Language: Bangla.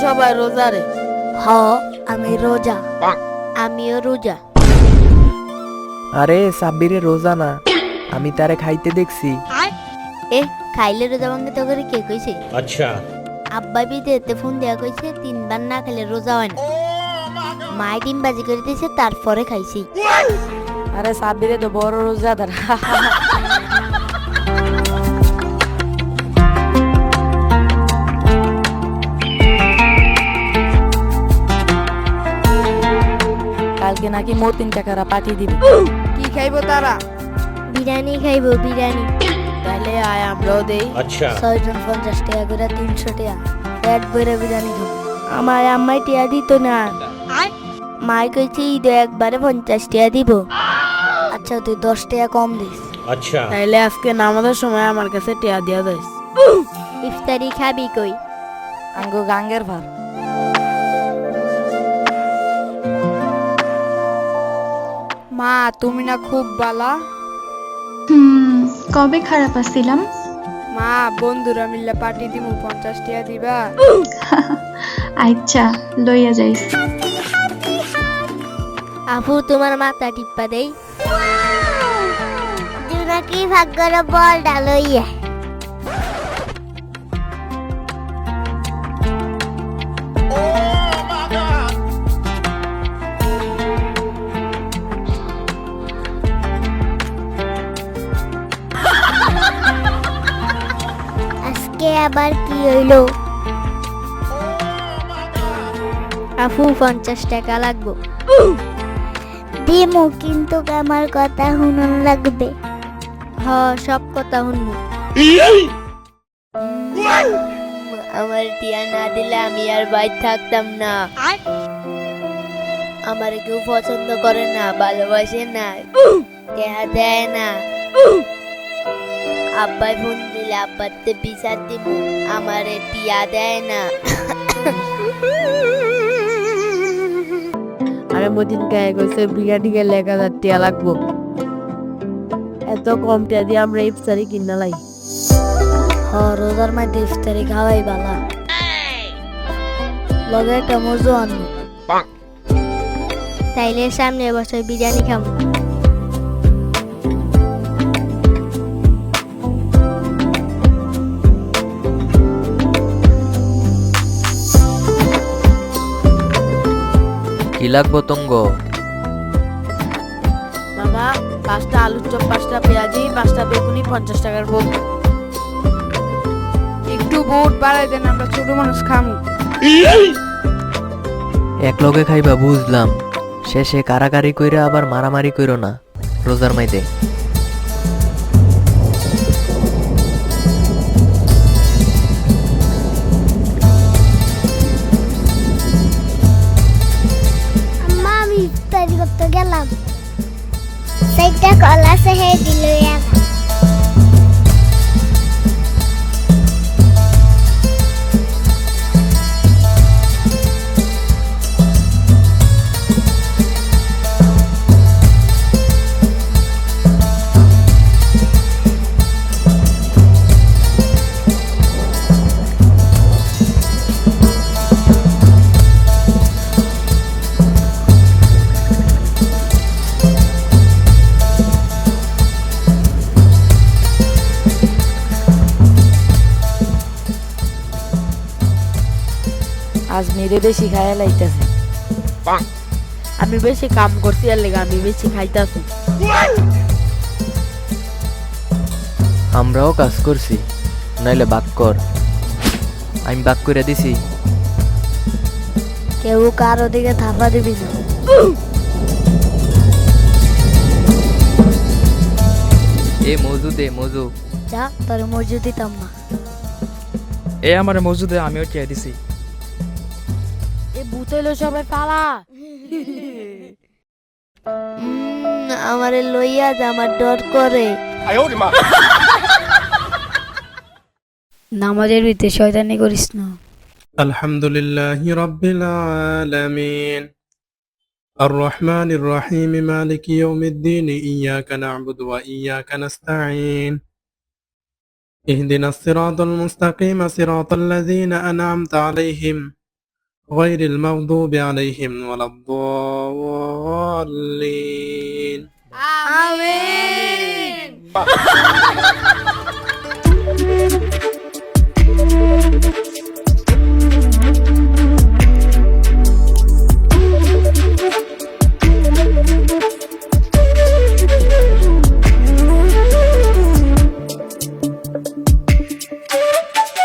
সবাই রোজা রে। হ, আমি রোজা। আমিও রোজা। আরে সাব্বিরে রোজা না, আমি তারে খাইতে দেখছি। এ খাইলে রোজা ভাঙে তো করে কে কইছে? अच्छा আব্বা বিদেতে ফোন দেয়া কইছে 3 বার না খেলে রোজা হয় না। মাই ডিম বাজি করে দিয়েছে তারপরে খাইছি। আরে সাব্বিরে তো বড় রোজাদার। কালকে নাকি মতিন টাকারা পাঠিয়ে দিবে। কি খাইবো তারা? বিরিয়ানি খাইবো, বিরিয়ানি। তাহলে আয় আমরাও দেই। अच्छा 6 জন 50 টাকা করে 300 টাকা পেট ভরে বিরিয়ানি খাবো। আমার আম্মাই টিয়া দিত না, মাই কইছে ঈদে একবারে 50 টাকা দিব। আচ্ছা তুই 10 টাকা কম দিস। अच्छा তাইলে আজকে নামাজের সময় আমার কাছে টিয়া দিয়া দিস। ইফতারি খাবি কই? আঙ্গো গাঙ্গের ভার। মা তুমি না খুব বালা। কবে খারাপ আছিলাম? মা বন্ধুরা মিলে পার্টি দিমু 50 টাকা দিবা? আচ্ছা লইয়া যাইস। আপু তোমার মাথা টিপ্পা দেই। জুনাকি ভাগ্যর বল ডালইয়া। আজকে আবার কি হইলো? আপু 50 টাকা লাগবো। দিমু কিন্তু আমার কথা শুনুন লাগবে। হ সব কথা শুনবো। আমার টিয়া না দিলে আমি আর বাইরে থাকতাম না। আমার কেউ পছন্দ করে না, ভালোবাসে না, টিয়া দেয় না। আব্বাই ফোন দিলে আব্বাতে বিচার দিব, আমার টিয়া দেয় না। আরে মদিন গায়ে কইছে বিরিয়ানি গেলে 1000 টাকা লাগবো। এত কম টাকা দিয়ে আমরা ইফতারি কিনা লাই। হ রোজার মধ্যে ইফতারি খাওয়াই বালা। লগে একটা মজু আনবো। তাইলে সামনে বছর বিরিয়ানি খাবো। কি লাগবো তঙ্গ? মামা 5টা আলুর চপ, 5টা পেঁয়াজি, 5টা বেগুনি, 50 টাকার বোল। একটু বুট বাড়াই দেন, আমরা ছোট মানুষ খামু। এক লগে খাইবা বুঝলাম, শেষে কারাকারি কইরা আবার মারামারি কইরো না রোজার মাইদে। আম্মা আমি ইফতারি করতে গেলাম, সেইটা কলা সে দিল। আজ মেরে বেশি খাইয়া লাইতেছে। আমি বেশি কাম করছি আর লেগে আমি বেশি খাইতাছি। আমরাও কাজ করছি, নাইলে বাক কর। আমি বাক করে দিছি। কেউ কারো দিকে থাপা দিবি না। এ মজু দে মজু। যা তোর মজুদ দিতাম না। এ আমার মজুদে আমিও টিয়া দিছি। এ বুতইলো সবাই পালা। আমারে লইয়া যা, আমার ডর করে। নামাজের ভিতরে শয়তানি করিস না। আলহামদুলিল্লাহি রাব্বিল আলামিন الرحمن الرحيم مالك يوم الدين إياك نعبد وإياك نستعين اهدنا الصراط المستقيم صراط الذين أنعمت عليهم غير المغضوب عليهم ولا الضالين আমিন